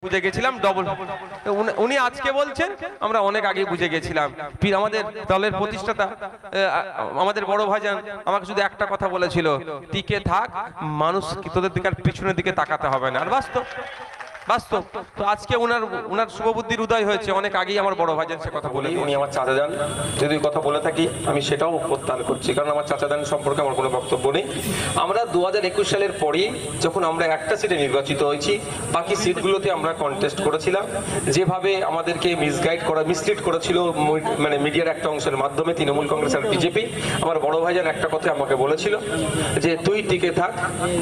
বুঝে গেছিলাম ডবল। উনি আজকে বলছেন, আমরা অনেক আগে বুঝে গেছিলাম। পীর আমাদের দলের প্রতিষ্ঠাতা, আমাদের বড় ভাইজান আমাকে শুধু একটা কথা বলেছিল, টিকে থাক, মানুষ তোদের দিকে আর পিছনের দিকে তাকাতে হবে না। আর বাস্তব বাস্তব তো আজকে উনার শুভবুদ্ধির উদয় হয়েছে, অনেক আগেই আমার বড় ভাইজান সে কথা বলে। উনি আমার চাচা যান, যদি কথা বলে থাকি আমি সেটাও প্রত্যাহার করছি, কারণ আমার চাচা যান সম্পর্কে আমার কোনো বক্তব্য নেই। আমরা 2021 সালের পরেই যখন আমরা একটা সিটে নির্বাচিত হয়েছি, বাকি সিটগুলোতে আমরা কন্টেস্ট করেছিলাম। যেভাবে আমাদেরকে মিসলিড করেছিল মানে মিডিয়ার একটা অংশের মাধ্যমে তৃণমূল কংগ্রেস আর বিজেপি, আমার বড় ভাইজান একটা কথা আমাকে বলেছিল যে তুই টিকে থাক,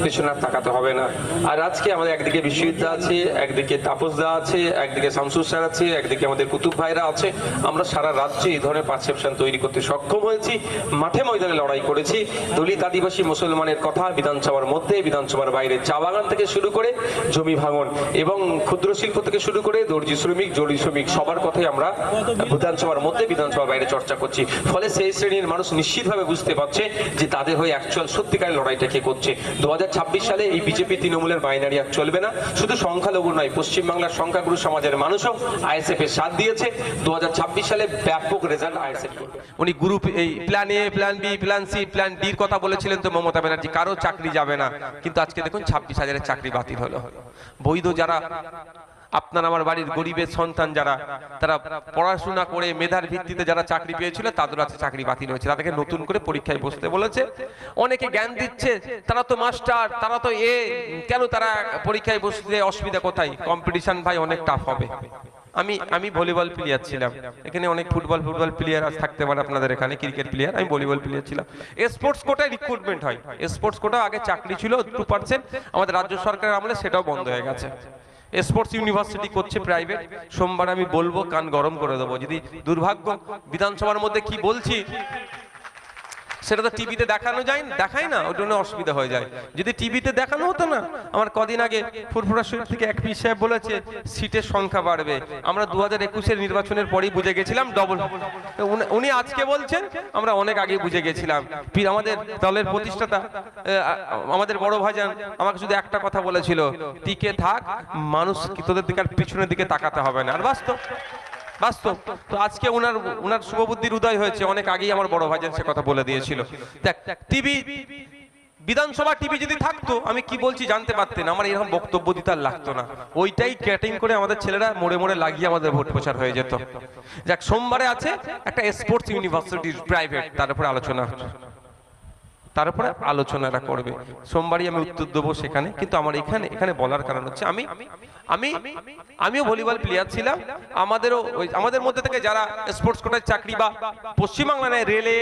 পেছনে আর তাকাতে হবে না। আর আজকে আমাদের একদিকে বিশ্ববিদ্যা আছে, একদিকে তাপসদা আছে, একদিকে শামসুর স্যার আছে, একদিকে আমাদের কুতুব ভাইরা আছে। আমরা সারা রাজ্যে এই ধরনের পারসেপশন তৈরি করতে সক্ষম হয়েছি, মাঠে ময়দানে লড়াই করেছি। দলিত আদিবাসী মুসলমানের কথা বিধানসভার মধ্যে, বিধানসভার বাইরে, চা বাগান থেকে শুরু করে জমি ভাঙন এবং ক্ষুদ্র শিল্প থেকে শুরু করে দর্জি শ্রমিক, জরি শ্রমিক, সবার কথাই আমরা বিধানসভার মধ্যে, বিধানসভার বাইরে চর্চা করছি। ফলে সেই শ্রেণীর মানুষ নিশ্চিতভাবে বুঝতে পারছে যে তাদের হয়ে অ্যাকচুয়াল সত্যিকারের লড়াইটা কে করছে। 2026 সালে এই বিজেপি তৃণমূলের বাইনারি আর চলবে না। শুধু সংখ্যালঘু নয়, পশ্চিমবাংলার সংখ্যাগুরু সমাজের মানুষও আইএসএফ এর সাথ দিয়েছে। 2026 সালে ব্যাপক রেজাল্ট আইএসএফ করবে। উনি গ্রুপ এই plan A, plan B, plan C, plan ডির কথা বলেছিলেন তো মমতা ব্যানার্জি, কারো চাকরি যাবে না। কিন্তু আজকে দেখুন 26,000-এর চাকরি বাতিল হলো। বৈধ যারা, আপনার আমার বাড়ির গরিবের সন্তান যারা, তারা পড়াশোনা করে মেধার ভিত্তিতে যারা চাকরি পেয়েছিল, তাদের আছে চাকরি বাতিল হয়েছে। তাদেরকে নতুন করে পরীক্ষায় বসতে বলেছে। অনেকে জ্ঞান দিচ্ছে তারা তো মাস্টার, তারা তো কেন তারা পরীক্ষায় বসতে অসুবিধা কোথায়? কম্পিটিশন ভাই অনেক টাফ হবে। আমি ভলিবল প্লেয়ার ছিলাম, এখানে অনেক ফুটবল প্লেয়ার আজ থাকতে পারে আপনাদের এখানে, ক্রিকেট প্লেয়ার, আমি ভলিবল প্লেয়ার ছিলাম। স্পোর্টস কোটায় রিক্রুটমেন্ট হয়। স্পোর্টস কোটা আগে চাকরি ছিল 2%, আমাদের রাজ্য সরকারের আমলে সেটাও বন্ধ হয়ে গেছে। স্পোর্টস ইউনিভার্সিটি করছে প্রাইভেট। সোমবার আমি বলবো, কান গরম করে দেবো। যদি দুর্ভাগ্য বিধানসভার মধ্যে কি বলছি সেটা তো টিভিতে দেখায় না, ওই জন্য অসুবিধা হয়ে যায়। যদি টিভিতে দেখানো হতো না, আমার কদিন আগে ফুরফুরা শরীফ থেকে এক পীর সাহেব বলেছে সিটের সংখ্যা বাড়বে। আমরা 2021-এর নির্বাচনের পরেই বুঝে গেছিলাম ডবল। উনি আজকে বলছেন, আমরা অনেক আগে বুঝে গেছিলাম। পীর আমাদের দলের প্রতিষ্ঠাতা, আমাদের বড় ভাইজান আমাকে শুধু একটা কথা বলেছিল, টিকে থাক, মানুষ তোদের দিকে আর পিছনের দিকে তাকাতে হবে না। আর বাস্তব তো আজকে উনার শুভবুদ্ধির উদয় হয়েছে, অনেক আগেই আমার বড় ভাইজান সে কথা বলে দিয়েছিল। দেখ, টিভি, বিধানসভা টিভি যদি থাকতো আমি কি বলছি জানতে পারতেন, আমার এরকম বক্তব্য দিতে আর লাগতো না। ওইটাই ক্যাটিং করে আমাদের ছেলেরা মোড়ে মোড়ে লাগিয়ে আমাদের ভোট প্রচার হয়ে যেত। যাক, সোমবারে আছে একটা স্পোর্টস ইউনিভার্সিটি প্রাইভেট, তারপরে আলোচনাটা করবে। সোমবারই আমি উত্তর দেবো সেখানে। কিন্তু আমার এখানে বলার কারণ হচ্ছে আমিও ভলিবল প্লেয়ার ছিলাম। আমাদের মধ্যে থেকে যারা স্পোর্টস কোটায় চাকরি বা পশ্চিমবাংলায় রেলে,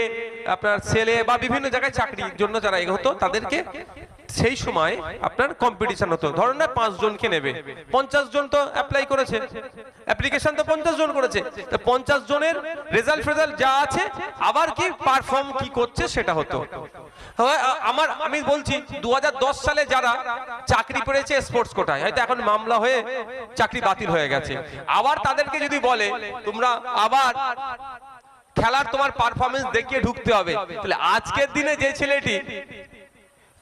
আপনার সেলে বা বিভিন্ন জায়গায় চাকরির জন্য যারা এগোতো, তাদেরকে সেই সময় আপনার কম্পিটিশন হতো। ধরুন না 5 জনকে নেবে, 50 জন তো অ্যাপ্লাই করেছে, অ্যাপ্লিকেশন তো 50 জন করেছে, তো 50 জনের রেজাল্ট যা আছে, আবার কি পারফর্ম কি করছে সেটা হতো। আমি বলছি 2010 সালে যারা চাকরি পেয়েছে স্পোর্টস কোটায়, হয়তো এখন মামলা হয়ে চাকরি বাতিল হয়ে গেছে, আবার তাদেরকে যদি বলে তোমরা আবার খেলার তোমার পারফরমেন্স দেখিয়ে ঢুকতে হবে, তাহলে আজকের দিনে যে ছেলেটি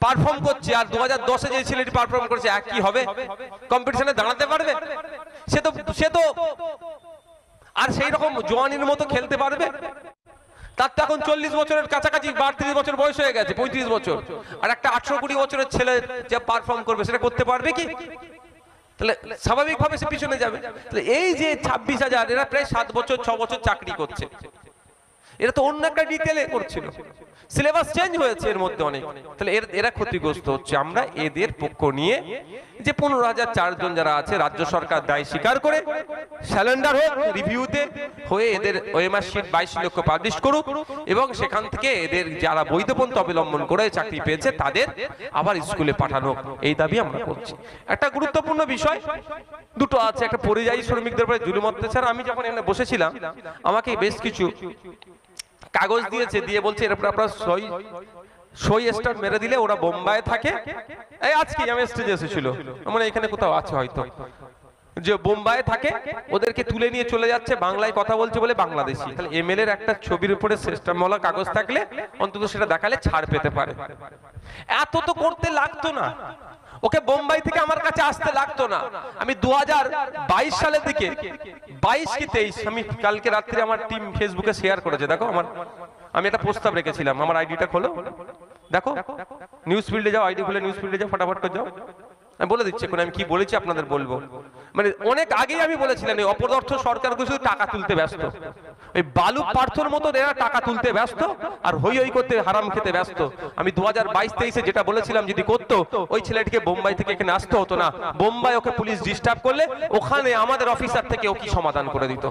পারফর্ম করছে আর 2010-এ যে ছেলেটি পারফর্ম করছে একই হবে? কম্পিটিশনে দাঁড়াতে পারবে? সে তো আর সেই রকম জওয়ানির মতো খেলতে পারবে? তার তো এখন 40 বছরের কাছাকাছি, 32 বছর বয়স হয়ে গেছে, 35 বছর। আর একটা 18-20 বছরের ছেলে যে পারফর্ম করবে সেটা করতে পারবে কি? তাহলে স্বাভাবিকভাবে সে পিছনে যাবে। তাহলে এই যে 26,000, এরা প্রায় 7 বছর 6 বছর চাকরি করছে, এরা তো অন্য একটা ডিটেলে করছিল, সিলেবাস চেঞ্জ হয়েছে এর মধ্যে অনেক। তাহলে এরা ক্ষতিগ্রস্ত হচ্ছে। আমরা এদের পক্ষ নিয়ে যে 15,004 জন যারা আছে, রাজ্য সরকার দায় স্বীকার করে স্যালেন্ডার হোক, রিভিউতে হয়ে এদের ওএমআর শিট 22 লক্ষ পাবলিশ করুক, এবং সেখান থেকে এদের যারা বৈধপন্থা অবলম্বন করে চাকরি পেয়েছে তাদের আবার স্কুলে পাঠানো, এই দাবি আমরা করছি। একটা গুরুত্বপূর্ণ বিষয় দুটো আছে, একটা পরিযায়ী শ্রমিকদের উপরে জুলুম অত্যাচার। আমি যখন এখানে বসেছিলাম, আমাকে বেশ কিছু কাগজ দিয়েছে, দিয়ে বলছে এর উপর আপনারা সই স্টার মেরে দিলে ওরা বোম্বাইয়ে থাকে। এই আজকে আমি স্টেজে এসেছিল, মানে এখানে কোথাও আছে হয়তো, যে বোম্বাইয়ে থাকে, ওদেরকে তুলে নিয়ে চলে যাচ্ছে, বাংলায় কথা বলছে বলে বাংলাদেশি। তাহলে এমএলএ এর একটা ছবির উপরে সিস্টেমওয়ালা কাগজ থাকলে অন্তত সেটা দেখালে ছাড় পেতে পারে। এত তো করতে লাগতো না। ওকে বোম্বাই থেকে আমার কাছে আসতে লাগতো না। আমি 2022 সালের দিকে 22 কি 23 আমি কালকে রাত্রে আমার টিম ফেসবুকে শেয়ার করেছে, দেখো আমি একটা প্রস্তাব রেখেছিলাম, আমার আইডিটা খোলো, দেখো নিউজ ফিল্ডে যাও, আইডি খুলে নিউজ ফিল্ডে যাও, ফটাফট করে যাও। আমি বলে দিচ্ছি এখন আমি কি বলেছি আপনাদের বলবো। মানে অনেক আগেই আমি বলেছিলাম এই অপদার্থ সরকার শুধু টাকা তুলতে ব্যস্ত, ওই বালু পার্থর মতো এরা টাকা তুলতে ব্যস্ত আর হই হই করতে হারাম খেতে ব্যস্ত। আমি 2022-23-এ যেটা বলেছিলাম যদি করতো ওই ছেলেটিকে বোম্বাই থেকে এখানে আসতে হতো না। বোম্বাই ওকে পুলিশ ডিস্টার্ব করলে ওখানে আমাদের অফিসার থেকে ও কি সমাধান করে দিত।